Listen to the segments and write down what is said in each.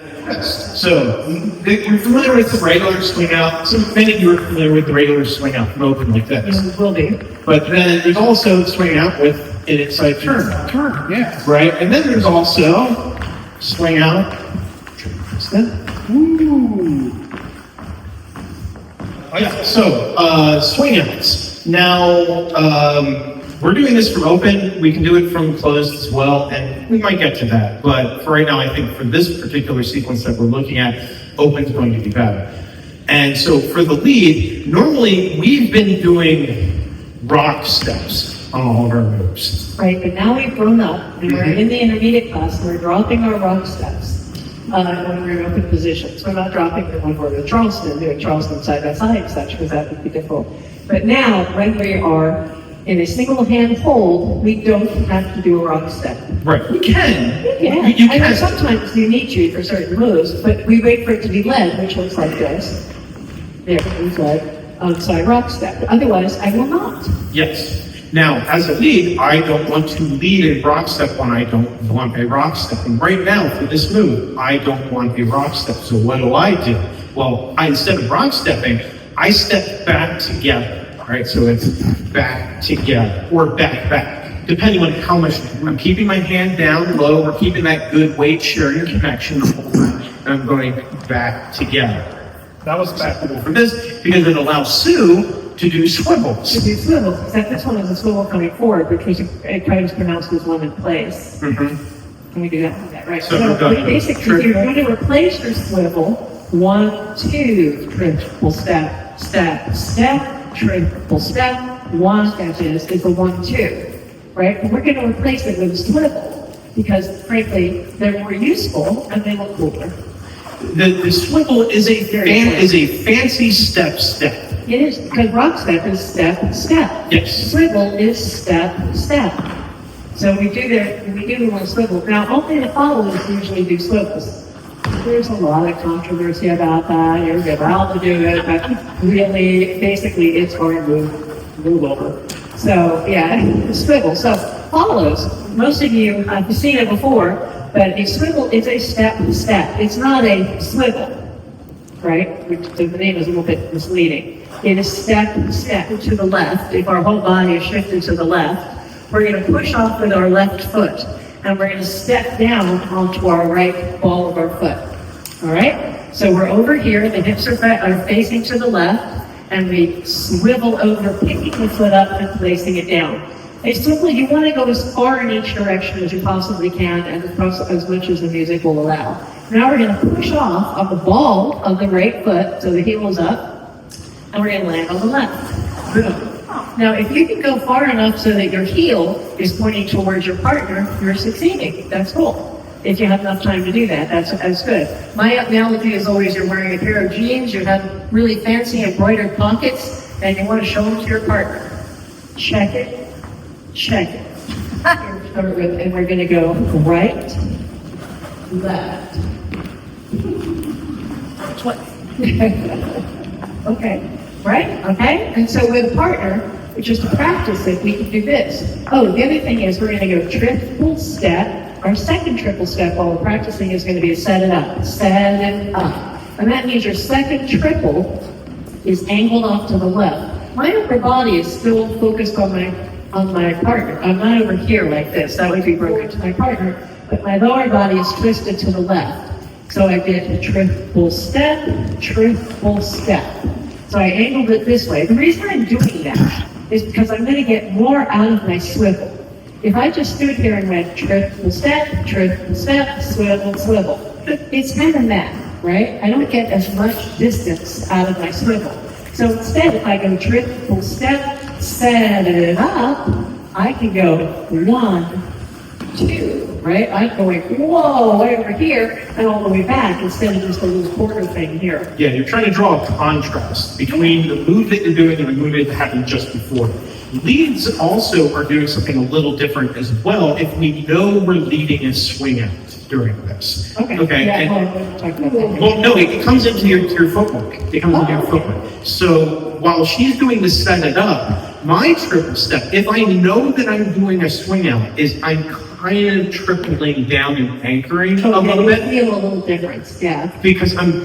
Yes. So, you're familiar with the regular swing out. So many of you are familiar with the regular swing out from open like this. Yes, will be. But then there's also swing out with an inside turn. Turn, yeah. Right? And then there's also swing out. Ooh. Oh, yeah. So, swing outs. Now, we're doing this from open. We can do it from closed as well, and we might get to that. But for right now, I think for this particular sequence that we're looking at, open's going to be better. And so for the lead, normally we've been doing rock steps on all of our moves. Right, but now we've grown up and we're in the intermediate class and we're dropping our rock steps when we're in open positions. We're not dropping them when we're in Charleston, doing Charleston side by side and such, because that would be difficult. But now, when we are in a single hand hold, we don't have to do a rock step. Right, we can. Yeah, You I know can. sometimes you need to for certain moves, but we wait for it to be led, which looks like this. There, it's led outside rock step. Otherwise, I will not. Yes. Now, as a lead, I don't want to lead a rock step when I don't want a rock step. And right now, for this move, I don't want a rock step. So what do? Well, instead of rock stepping, I step back together. All right, so it's back together or back, depending on how much I'm keeping my hand down low or keeping that good weight sharing connection the whole time. And I'm going back together. That was acceptable for this because it allows Sue to do swivels. To do swivels, except this one is a swivel coming forward because it tries to pronounce as one in place. Can we do that? Right. So basically, you're going to replace your swivel. 1, 2, triple step, step, step, triple step. 1 step is the 1, 2, right? And we're going to replace it with a swivel because, frankly, they're more useful and they look cooler. The swivel is a fancy step. It is, because rock step is step, step. Yes. Swivel is step, step. So we do one swivel. Now, only the followers usually do swivels. There's a lot of controversy about that. You're allowed to do it, but really, basically, it's our move over. So, yeah, swivel. So, follows. Most of you have seen it before, but a swivel is a step, step. It's not a swivel. Right? Which the name is a little bit misleading. It is step, step to the left. If our whole body is shifted to the left, we're going to push off with our left foot, and we're going to step down onto our right ball of our foot. All right? So we're over here, the hips are facing to the left, and we swivel over, picking the foot up and placing it down. It's simply, you want to go as far in each direction as you possibly can, and as much as the music will allow. Now we're going to push off on the ball of the right foot, so the heel is up, and we're going to land on the left. Boom. Now, if you can go far enough so that your heel is pointing towards your partner, you're succeeding. That's cool. If you have enough time to do that, that's good. My analogy is always you're wearing a pair of jeans, you have really fancy embroidered pockets, and you want to show them to your partner. Check it. Check it. And we're going to go right, left. What? Okay, right? Okay? And so with a partner, just to practice it, we can do this. Oh, the other thing is we're going to go triple step. Our second triple step while we're practicing is going to be a set it up. Set it up. And that means your second triple is angled off to the left. My upper body is still focused on my partner. I'm not over here like this. That would be broken to my partner. But my lower body is twisted to the left. So I did a triple step, triple step. So I angled it this way. The reason I'm doing that is because I'm going to get more out of my swivel. If I just stood here and went triple step, swivel, swivel, it's kind of mad, right? I don't get as much distance out of my swivel. So instead, if I go triple step, set it up, I can go 1, 2, right? I'm going, whoa, way over here, and all the way back, instead of just a little quarter thing here. Yeah, you're trying to draw a contrast between the move that you're doing and the move that happened just before. Leads also are doing something a little different as well if we know we're leading a swing out during this. Okay. Yeah, well, no, it comes into your footwork. It comes into your footwork. So while she's doing the set it up, my triple step, if I know that I'm doing a swing out, is I'm kind of tripling down and anchoring a Okay, little you bit. feel a little difference, yeah. Because I'm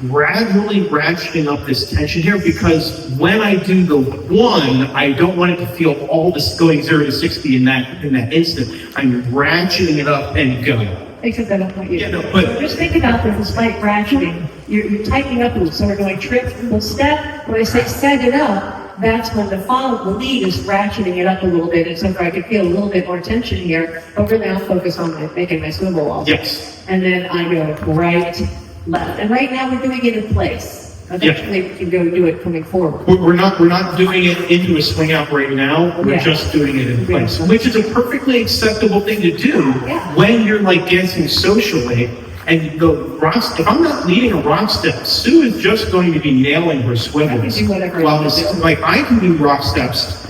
gradually ratcheting up this tension here, because when I do the one, I don't want it to feel all this going 0 to 60 in that instant. I'm ratcheting it up and going. Except I don't want you. Yeah, no, but- Just think about this, it's like ratcheting. You're tightening up a little, so we're going triple step. When I say set it up, that's when the lead is ratcheting it up a little bit, and so I can feel a little bit more tension here, but really I'll focus on making my swivel wall. Yes. And then I go right, left. And right now we're doing it in place. Eventually we can go do it coming forward. We're not doing it into a swing out right now. We're Yeah. just doing it in place, which is a perfectly acceptable thing to do Yeah. when you're like dancing socially. And you go rock. If I'm not leading a rock step, Sue is just going to be nailing her swivels. I can do whatever I While want to this, do. like I can do rock steps,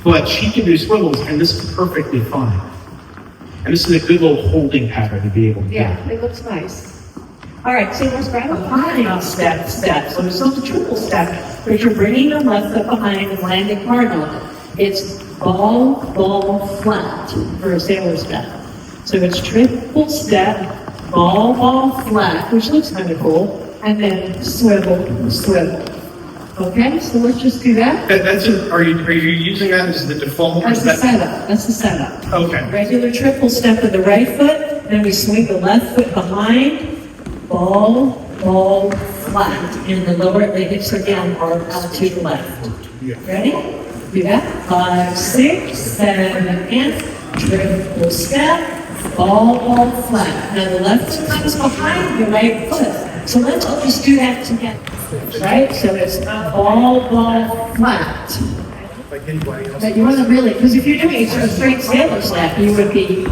but she can do swivels, and this is perfectly fine. And this is a good little holding pattern to be able to do. Yeah, it looks nice. All right, so let's grab a behind step. So it's not a triple step, but you're bringing the left foot behind and landing hard on it. It's ball, flat for a sailor step. So it's triple step, ball, flat, which looks kind of cool, and then swivel. Okay, so let's just do that. That's it. Are you using that as the default? or That's is the that- setup. That's the setup. Okay. Regular triple step with the right foot, then we swing the left foot behind, ball, flat, and the lower, the hips are down or to the left. Ready? Do that. 5, 6, 7, and triple step, ball, flat. Now the left foot comes behind the right foot. So let's all just do that together. Right? So it's ball, flat. But you want to really, because if you're doing a straight sailor step, you would be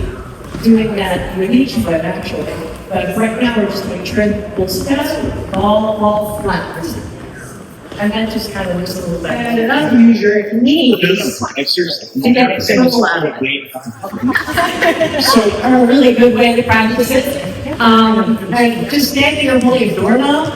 doing that with each foot actually. But right now we're just doing triple step, ball, flat. And that just kind of looks a little better. And not use your knees to get it swivel out of it. So a really good way to practice it. And just standing or holding a doorknob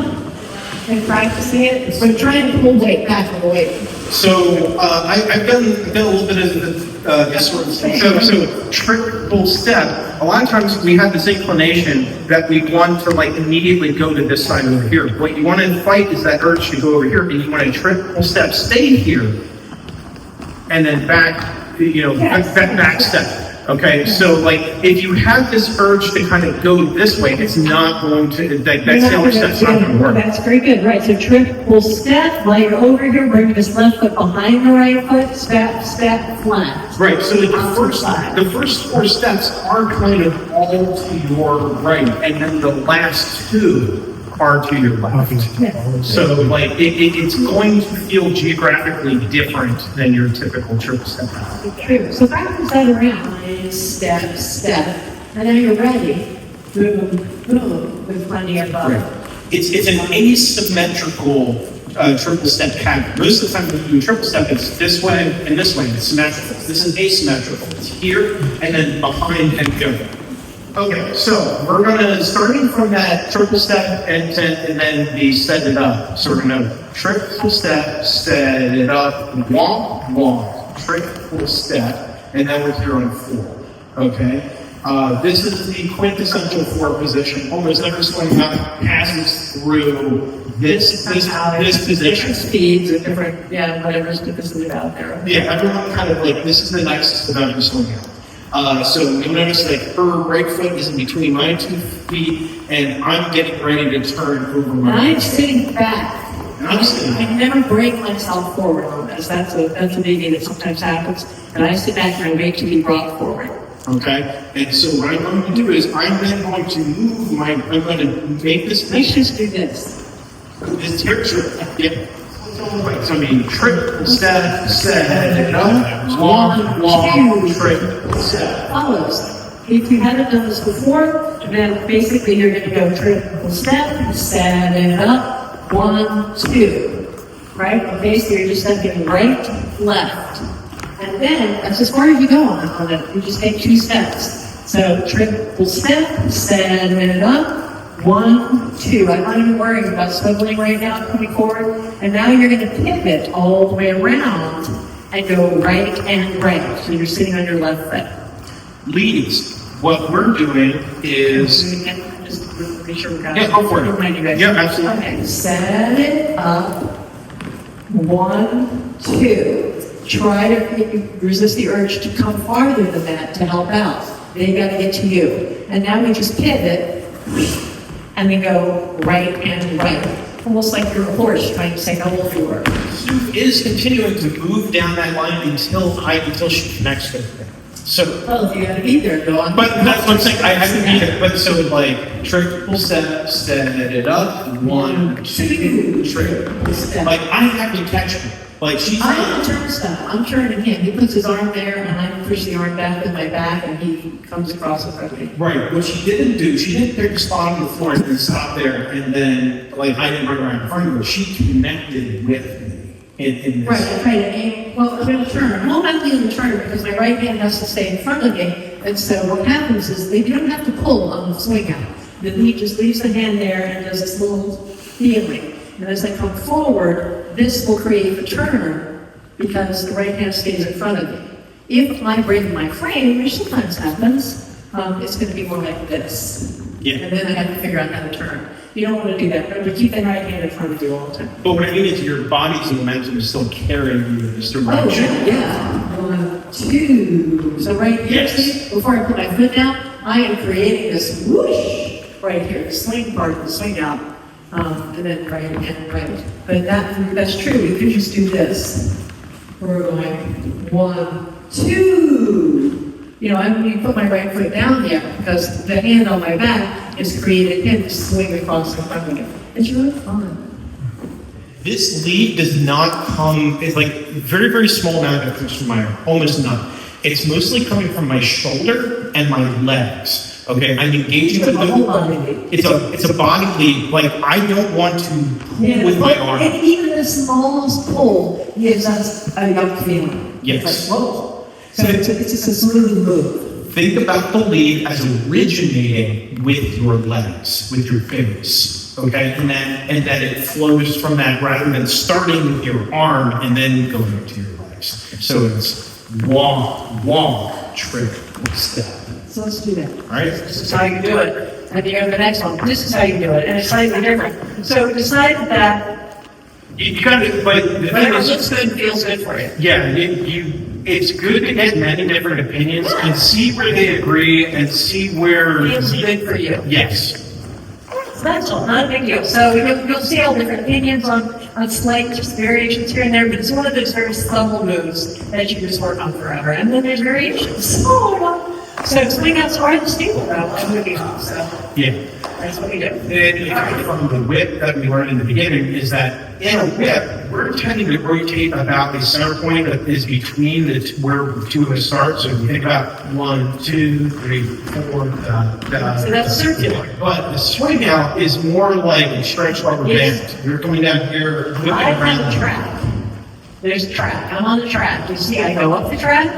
and practicing it, but trying to pull weight back from the weight. So I've done a little bit of this sort of thing. So triple step. A lot of times we have this inclination that we want to like immediately go to this side over here. What you want to fight is that urge to go over here, and you want to triple step, stay here, and then back. Back step. Okay, so like if you have this urge to kind of go this way, it's not going to, that sailor step's not going to work. That's very good, right? So triple step, while you're over here, bring this left foot behind the right foot, step, flat. Right, so the first 4 steps are kind of all to your right, and then the last 2 are to your left. So like it's going to feel geographically different than your typical triple step. True. So practice that around. Step, and then you're ready. Boom, with plenty of Right. It's an asymmetrical triple step pattern. Most of the time when you do triple step, it's this way and this way. It's symmetrical. This is asymmetrical. It's here and then behind and go. Okay, so we're gonna starting from that triple step and then the set it up. So we're gonna triple step, set it up, long, triple step, and then we're here on 4. Okay. This is the quintessential 4 position. Almost every swing out passes through this position. Speeds and different, whatever's different out there. Yeah, everyone kind of like, this is the nicest of every swing out. So you'll notice like her right foot is in between my 2 feet, and I'm getting ready to turn over my And I'm right. sitting back. I'm sitting I never break myself forward on this. That's a maybe that sometimes happens. And I sit back and I wait to be brought forward. Okay, and so what I'm going to do is I'm then going to move I'm going to make this Let's just do this. here, yeah. So I mean, triple step, set it up, long, triple step. Follows. If you haven't done this before, then basically you're going to go triple step, set it up, 1, 2. Right? Okay, so you're just stepping right, left. And then, that's as far as you go on it. You just take 2 steps. So triple step, set it up, 1, 2. I'm not even worrying about swiveling right now, coming forward. And now you're going to pivot all the way around and go right and right. So you're sitting on your left foot. leads, what we're doing is, Just make sure we got yeah, go for Remind you it. guys. Yeah, absolutely. Okay, set it up. 1, 2. Try to resist the urge to come farther than that to help out. They got to get to you. And now we just pivot and we go right and right. Almost like you're a horse trying to say hello to her. Sue is continuing to move down that line until she connects with it. So, Well, you got to be there, go on. but that's what I'm saying, I have to be there, but so like, triple step, set it up, 1, 2, triple. Step. Like, I have to catch her. Like, she's I not, don't turn stuff. I'm turning him. He puts his arm there, and I push the arm back with my back, and he comes across in front of me. right, what she didn't do, she didn't pick a spot on the floor and then stop there, and then, like, I didn't run around in front of her, she connected with me in this. Right, I try to aim. Well, I'm going to turn. Well, I'm going to turn because my right hand has to stay in front of me. And so what happens is they don't have to pull on the swing out. The lead just leaves the hand there and does this little feeling. And as I come forward, this will create a turn because the right hand stays in front of me. If I break my frame, which sometimes happens, it's going to be more like this. Yeah. And then I have to figure out how to turn. You don't want to do that. Remember, keep that right hand in front of you all the time. But what I mean is your body's momentum is still carrying you in this Oh, direction. yeah. 1, 2. So right here, Yes. see, before I put my foot down, I am creating this whoosh right here, the sling part of the swing out, and then right and right. But that's true. You can just do this. We're going 1, 2. You know, I'm going to put my right foot down here because the hand on my back is creating him to swing across the front of me. It's really fun. This lead does not come, it's like very, very small amount that comes from my arm, almost none. It's mostly coming from my shoulder and my legs. Okay, I'm engaging It's a the whole body lead. It's a body lead. Like I don't want to pull with my arm. And even the smallest pull gives us a young feeling. Yes. It's like, whoa. So it's just a smooth move. Think about the lead as originating with your legs, with your fingers. Okay, and then it flows from that rather than starting with your arm and then going up to your legs. So it's walk, walk, trick, step. So let's do that. All right. This is how you do it. And you go to the next one. This is how you do it. And it's slightly different. So decide that You kind of like the thing whatever is, looks good feels good for you. yeah, it's good to get many different opinions and see where they agree and see where. Feels good for you. Yes. So that's all, not a big deal. So you'll see all different opinions on slight just variations here and there, but it's one of those very subtle moves that you just work on forever. And then there's variations. So swingouts are the staple route of moving on. So Yeah. that's what we do. And from the whip that we learned in the beginning is that in a whip, we're tending to rotate about a center point that is between where the two of us start. So you think about 1, 2, 3, 4, So that's circular. But the swing out is more like a stretch rubber Yes. band. You're coming down here, whipping I'm on the around. track. There's a track. I'm on the track. You see, I go up the track,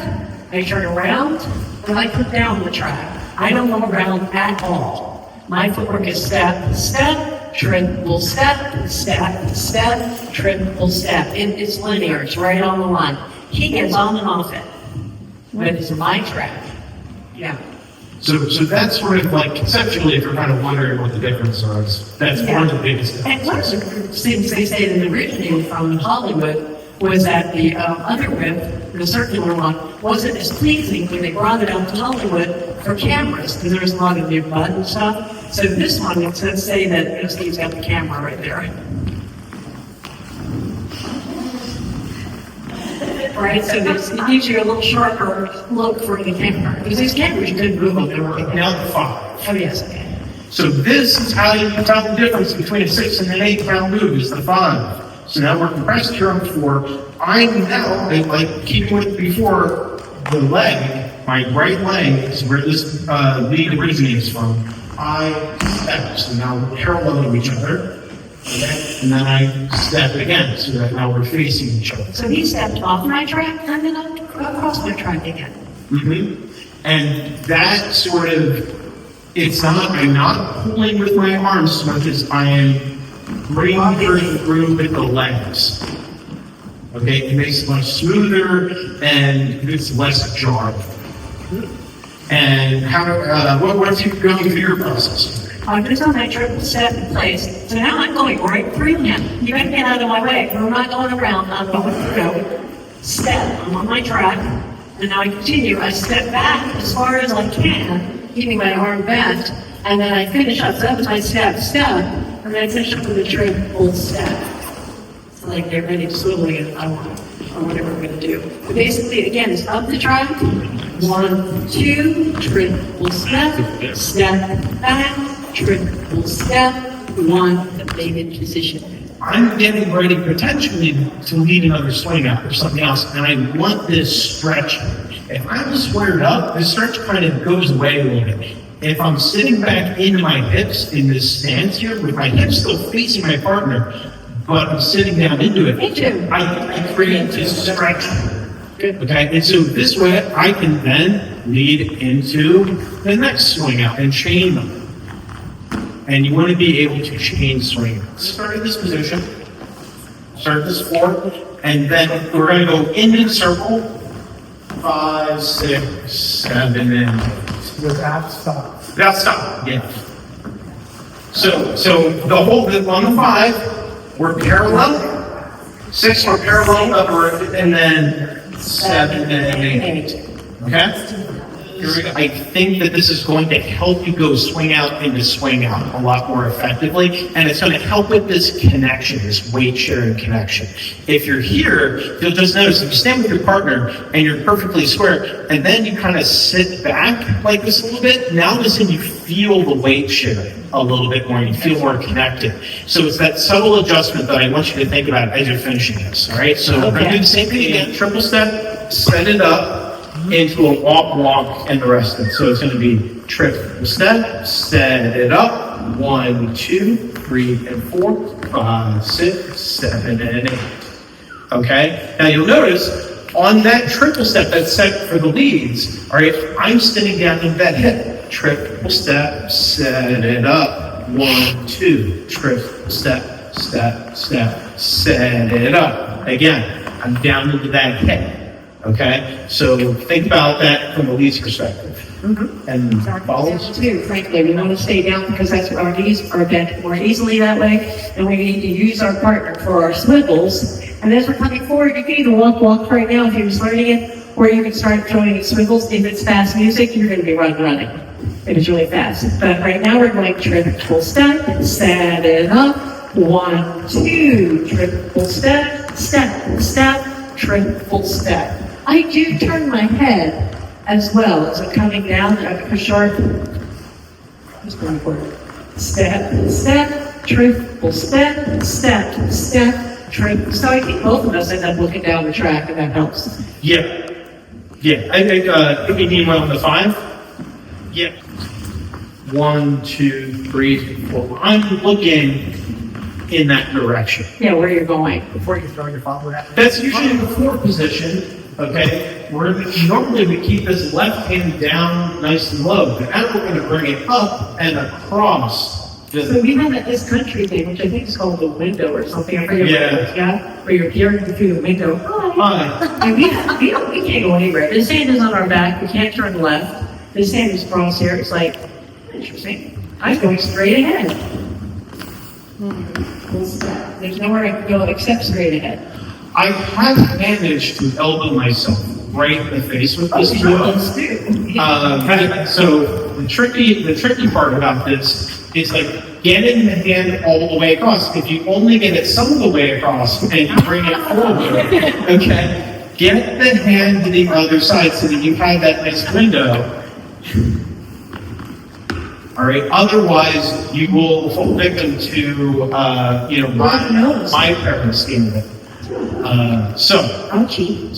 I turn around, and I put down the track. I don't go around at all. My footwork is step, step, triple step, step, step, triple step. It's linear. It's right on the line. He gets on and off it. But it's my track. Yeah. So that's sort of like conceptually, if you're kind of wondering what the difference is, that's one of the biggest And differences. one of the things they say that originated from Hollywood was that the other whip, the circular one, wasn't as pleasing when they brought it out to Hollywood for cameras, because there was a lot of new mud and stuff. So this one, let's say that he's got the camera right there. Right, so it gives you a little sharper look for the camera, because these cameras you couldn't move them, they were. Now the 5. Oh, yes, okay. So this is how you can tell the difference between a 6 and an 8 pound move is the 5. So now we're compressed here on 4. I'm now, like keeping with before, the leg, my right leg is where this lead originates from. I step, so now we're parallel to each other. Okay? And then I step again, so that now we're facing each other. So he stepped off my track, and then across my track again. And that sort of, I'm not pulling with my arms as much as I am bringing her through with the legs. Okay, it makes it much smoother and it's less jarring. And what's you going through your process? I'm just on my triple step in place. So now I'm going right through him. You gotta get out of my way. I'm not going around, I'm going through. Step, I'm on my track. And now I continue. I step back as far as I can, keeping my arm bent. And then I finish up. So that was my step, and then I finish up with a triple step. So like get ready to swivel again if I want, or whatever I'm gonna do. But basically, again, it's up the track. 1, 2, triple step, step back, triple step, 1, completed position. I'm getting ready potentially to lead another swing out or something else, and I want this stretch. If I'm squared up, the stretch kind of goes away a little bit. If I'm sitting back into my hips in this stance here, with my hips still facing my partner, but I'm sitting down into it, Me too. I create this stretch. Good. Okay, and so this way I can then lead into the next swing out and chain them. And you want to be able to chain swing. Start in this position, start this 4, and then we're going to go into the circle, 5, 6, 7, and 8. Without stop. Without stop, yeah. So the whole, on the 5, we're parallel, 6, we're parallel upward, and then 7 and 8. Okay? Here we go. I think that this is going to help you go swing out into swing out a lot more effectively, and it's going to help with this connection, this weight sharing connection. If you're here, you'll just notice if you stand with your partner and you're perfectly square, and then you kind of sit back like this a little bit, now all of a sudden you feel the weight sharing a little bit more, you feel more connected. So it's that subtle adjustment that I want you to think about as you're finishing this, all right? So we're going to do the same thing again, triple step, set it up, into a walk, and the rest of it. So it's going to be triple step, set it up, 1, 2, 3, and 4, 5, 6, 7, and 8. Okay? Now you'll notice on that triple step that's set for the leads, all right, I'm sitting down in that hip. Triple step, set it up, 1, 2, triple step, set it up. Again, I'm down into that hip. Okay, so think about that from the lead's perspective. Mm-hmm. And Follows too, frankly, we want to stay down because that's where our knees are bent more easily that way, and we need to use our partner for our swivels. And as we're coming forward, you can either walk right now if you're just learning it, or you can start joining swivels. If it's fast music, you're going to be running. If it's really fast. But right now we're going triple step, set it up, 1, 2, triple step, triple step. I do turn my head as well as I'm coming down. I push sharp. Just going forward. Step, triple step, triple. So I think both of us end up looking down the track, and that helps. yeah. I think you need one on the 5. Yeah. 1, 2, 3, 4. I'm looking in that direction. Yeah, where you're going. Before you throw your follower at That's usually the 4th position. Okay, normally we keep this left hand down nice and low, but now we're going to bring it up and across. So we have this country thing, which I think is called the window or something. I forget what it is, yeah? Where you're peering through the window. Hi. And we can't go anywhere. This hand is on our back. We can't turn left. This hand is crossed here. It's like, interesting. I'm going straight ahead. There's nowhere I can go except straight ahead. I have managed to elbow myself right in the face with this tool. So the tricky part about this is like getting the hand all the way across. If you only get it some of the way across and you bring it forward, okay, get the hand to the other side so that you have that nice window. All right. Otherwise, you will fall victim to my parents' scheme of it. So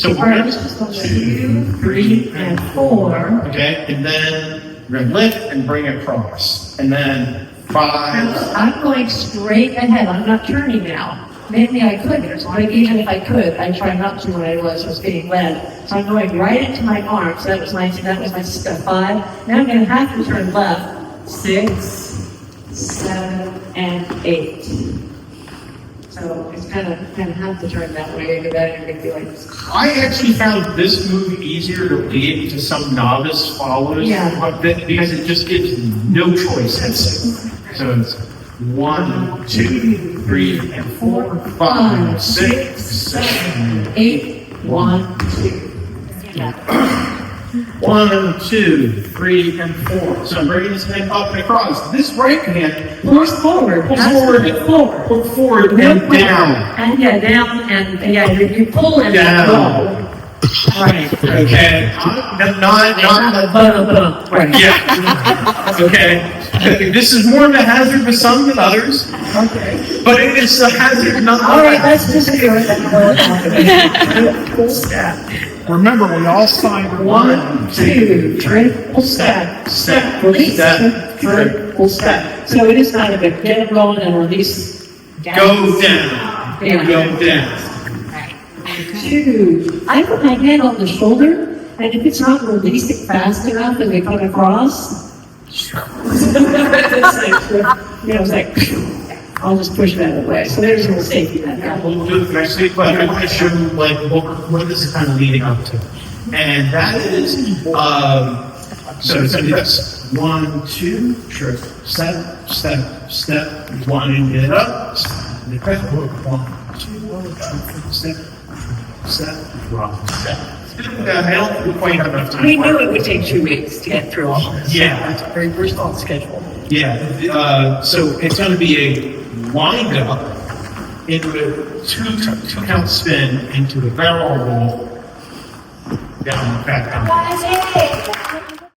we're going to 2, 3, and 4. Okay, and then we're going to lift and bring across, and then 5. I'm going straight ahead. I'm not turning now. Maybe I could. Even if I could, I try not to when I was being led. So I'm going right into my arms. That was my step 5. Now I'm going to have to turn left. 6, 7, and 8. So So it's kind of have to turn that way, and then you're gonna be like, I actually found this move easier to lead to some novice followers. Yeah. Because it just gives no choice. So it's 1, 2, 3, and 4, 5, 6, 7, 8, 1, 2. 1, 2, 3, and 4. So I'm bringing this hand up and across. This right hand Pulls forward. pulls That's forward, the forward. pull forward and down. And yeah, down, and yeah, you pull and Down. go. Right. Okay? Not Right. yeah. Okay. This is more of a hazard for some than others, Okay. but it is a hazard not. All right, let's just do it. Full step. Remember, we all signed 1, 2, triple step, step, release, triple step. So it is kind of a get it rolling and release. Go down. Yeah. Go down. 2, I put my hand on the shoulder, and if it's not releasing fast enough and they come across, it's like, I'll just push that away. So there's a little safety net. We'll do it next week, but I want to show you like what this is kind of leading up to. And that is, so it's going to be this. 1, 2, triple, step, step, step, wind it up, and the 1, 2, step, drop, step. I don't quite have enough time. We knew it would take 2 weeks to get through all this. Yeah. It's a very first on schedule. Yeah, so it's going to be a wind up into a two count spin into a barrel roll down, back down.